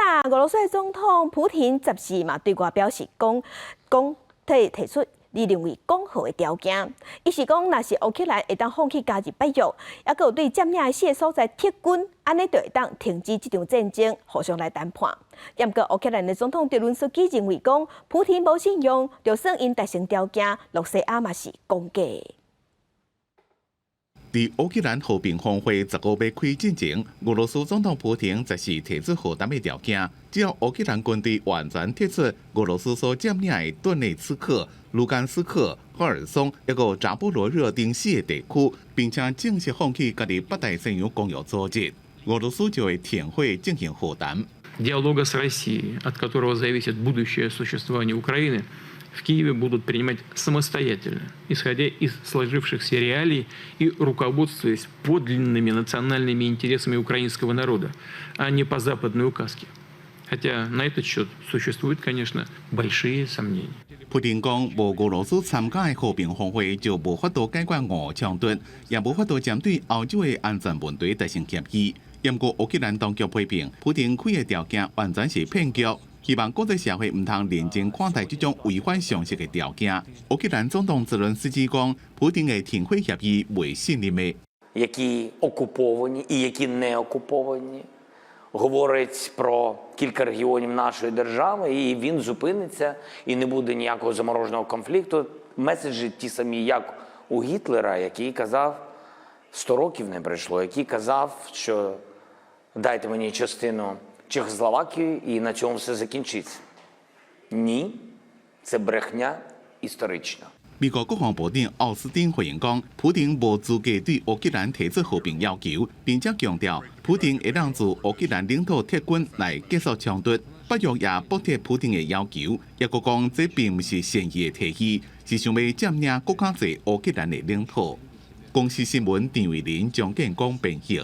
啦，俄罗斯的总统普廷14嘛对外表示提出你认为讲好的条件，伊是讲，若是乌克兰会当放弃加入北约，也佮有对占领的些所在撤军，安尼就会当停止这场战争，互相来谈判。不过乌克兰的总统泽伦斯基认为讲，普廷无信用，就算因达成条件，洛西亚嘛是公假的。伫乌克兰和平峰会15要开进前，俄罗斯总统普廷则是提出和谈的条件，只要乌克兰军队完全撤出俄罗斯所占领的顿内茨克、卢甘斯克、赫尔松，还有扎波罗热等4个地区，并且正式放弃家己北大西洋公约组织，俄罗斯就会停火进行和谈。Диалога с Россией, от которого зависит будущее существование Украины, в Киеве будут принимать самостоятельно, исходя из сложившихся реалий и руководствуясь подлинными национальными интересами украинского народа, а не по западной указке. Хотя на этот счет существуют, конечно, большие сомнения. 普廷讲，无俄罗斯参加的和平峰会就无法度解决俄冲突，也无法度针对欧洲的安全问题达成协议。不过乌克兰当局批评，普廷开的条件完全是骗局，希望国际社会唔通认真看待这种违反常识的条件。乌克兰总统泽伦斯基讲，普廷的停火协议未信任的。Які окуповані і які не окуповані, говорить про кілька регіонів нашої держави, і він зупиниться, і не буде ніякого замороженого конфлікту. Меседжі ті самі, як у Гітлера, який казав, 100 років не пройшло, який казав, що дайте мені частину Чехословакії і на цьому все закінчиться. Ні, це брехня історична. 美国国防部长奥斯汀回应讲，普廷无资格对乌克兰提出和平要求，并且强调，普廷会让自乌克兰领土撤军来结束冲突。北约也补贴普廷的要求，也佮讲这并不是善意的提议，是想要占领更加侪乌克兰的领土。公司新闻郑伟林、张建光编译。